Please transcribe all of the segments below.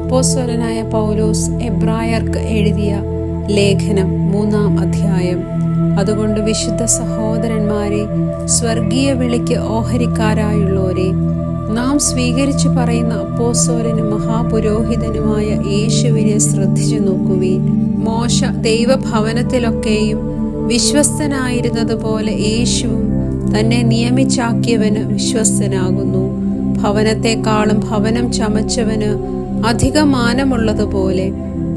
അപ്പോസ്തലനായ പൗലോസ് എബ്രായർക്ക് എഴുതിയ ലേഖനം 3-ാം അധ്യായം. അതുകൊണ്ട് വിശുദ്ധ സഹോദരന്മാരെ, സ്വർഗീയ വിളിക്ക് ഓഹരിക്കാരായുള്ളവരെ, നാം സ്വീകരിച്ചു പറയുന്ന അപ്പോസ്തലനും മഹാപുരോഹിതനുമായ യേശുവിനെ ശ്രദ്ധിച്ചു നോക്കുവീൻ. മോശ ദൈവഭവനത്തിലൊക്കെയും വിശ്വസ്തനായിരുന്നതുപോലെ യേശുവും തന്നെ നിയമിച്ചാക്കിയവന് വിശ്വസ്തനാകുന്നു. ഭവനത്തെക്കാളും ഭവനം ചമച്ചവന് അധിക മാനമുള്ളതുപോലെ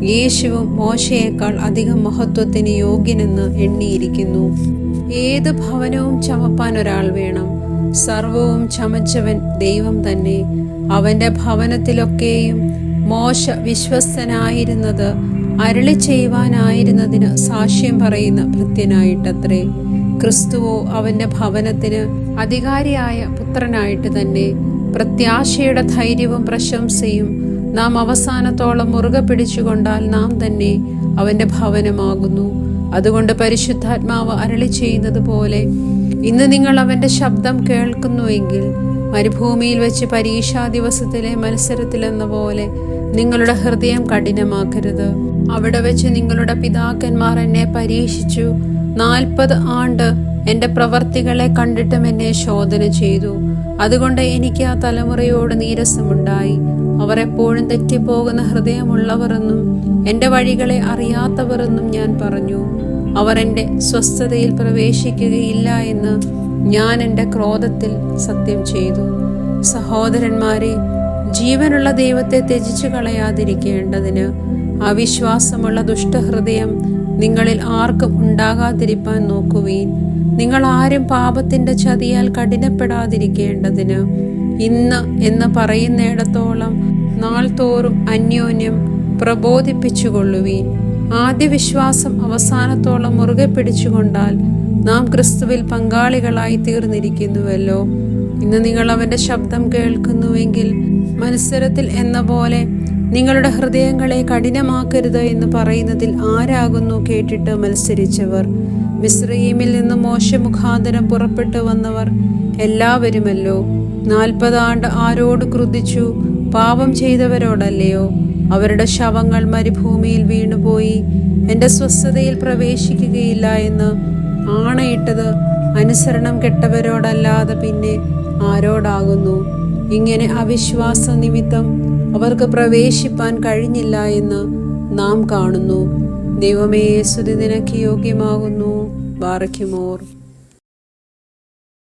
യേശുവും മോശയേക്കാൾ അധികം മഹത്വത്തിന് യോഗ്യനെന്ന് എണ്ണിയിരിക്കുന്നു. ഏത് ഭവനവും ചമപ്പാൻ ഒരാൾ വേണം. സർവവും ചമച്ചവൻ ദൈവം തന്നെ. അവന്റെ ഭവനത്തിലൊക്കെയും മോശ വിശ്വസ്തനായിരുന്നത് അരുളി ചെയ്യുവാനായിരുന്നതിന് സാക്ഷ്യം പറയുന്ന ഭൃത്യനായിട്ടത്രേ. ക്രിസ്തുവോ അവന്റെ ഭവനത്തിന് അധികാരിയായ പുത്രനായിട്ട് തന്നെ. പ്രത്യാശയുടെ ധൈര്യവും പ്രശംസയും നാം അവസാനത്തോളം മുറുകെ പിടിച്ചുകൊണ്ടാൽ നാം തന്നെ അവന്റെ ഭവനമാകുന്നു. അതുകൊണ്ട് പരിശുദ്ധാത്മാവ് അരുളി ചെയ്യുന്നത് പോലെ, ഇന്ന് നിങ്ങൾ അവന്റെ ശബ്ദം കേൾക്കുന്നുവെങ്കിൽ മരുഭൂമിയിൽ വെച്ച് പരീക്ഷാ ദിവസത്തിലെ മത്സരത്തിലെന്ന പോലെ നിങ്ങളുടെ ഹൃദയം കഠിനമാക്കരുത്. അവിടെ വെച്ച് നിങ്ങളുടെ പിതാക്കന്മാർ എന്നെ പരീക്ഷിച്ചു, 40 ആണ്ട് എന്റെ പ്രവർത്തികളെ കണ്ടിട്ടും എന്നെ ശോധന ചെയ്തു. അതുകൊണ്ട് എനിക്ക് ആ തലമുറയോട് നീരസമുണ്ടായി. അവർ എപ്പോഴും തെറ്റിപ്പോകുന്ന ഹൃദയമുള്ളവരെന്നും എന്റെ വഴികളെ അറിയാത്തവരെന്നും ഞാൻ പറഞ്ഞു. അവർ എന്റെ സ്വസ്ഥതയിൽ പ്രവേശിക്കുകയില്ല എന്ന് ഞാൻ എന്റെ ക്രോധത്തിൽ സത്യം ചെയ്തു. സഹോദരന്മാരെ, ജീവനുള്ള ദൈവത്തെ ത്യജിച്ചു കളയാതിരിക്കേണ്ടതിന് അവിശ്വാസമുള്ള ദുഷ്ടഹൃദയം നിങ്ങളിൽ ആർക്കും ഉണ്ടാകാതിരിപ്പാൻ നോക്കുവീൻ. നിങ്ങൾ ആരും പാപത്തിന്റെ ചതിയാൽ കഠിനപ്പെടാതിരിക്കേണ്ടതിന് ഇന്ന് എന്ന് പറയുന്നിടത്തോളം നാൾ തോറും അന്യോന്യം പ്രബോധിപ്പിച്ചുകൊള്ളുവീൻ. ആദ്യ വിശ്വാസം അവസാനത്തോളം മുറുകെ പിടിച്ചുകൊണ്ടാൽ നാം ക്രിസ്തുവിൽ പങ്കാളികളായി തീർന്നിരിക്കുന്നുവല്ലോ. ഇന്ന് നിങ്ങൾ അവന്റെ ശബ്ദം കേൾക്കുന്നുവെങ്കിൽ മത്സരത്തിൽ എന്ന പോലെ നിങ്ങളുടെ ഹൃദയങ്ങളെ കഠിനമാക്കരുത് എന്ന് പറയുന്നതിൽ ആരാകുന്നു കേട്ടിട്ട് മത്സരിച്ചവർ? മിസ്രയീമിൽ നിന്ന് മോശ മുഖാന്തരം പുറപ്പെട്ടു വന്നവർ എല്ലാവരുമല്ലോ. 40 ആണ്ട് ആരോട് ക്രുദ്ധിച്ചു? പാപം ചെയ്തവരോടല്ലയോ? അവരുടെ ശവങ്ങൾ മരുഭൂമിയിൽ വീണുപോയി. എന്റെ സ്വസ്ഥതയിൽ പ്രവേശിക്കുകയില്ല എന്ന് ആണയിട്ടത് അനുസരണം കെട്ടവരോടല്ലാതെ പിന്നെ ആരോടാകുന്നു? ഇങ്ങനെ അവിശ്വാസ നിമിത്തം അവർക്ക് പ്രവേശിപ്പാൻ കഴിഞ്ഞില്ല എന്ന് നാം കാണുന്നു. ദൈവമേ, സ്തുതി നിനക്ക് യോഗ്യമാകുന്നു. ബാറയ്ക്കുമോർ.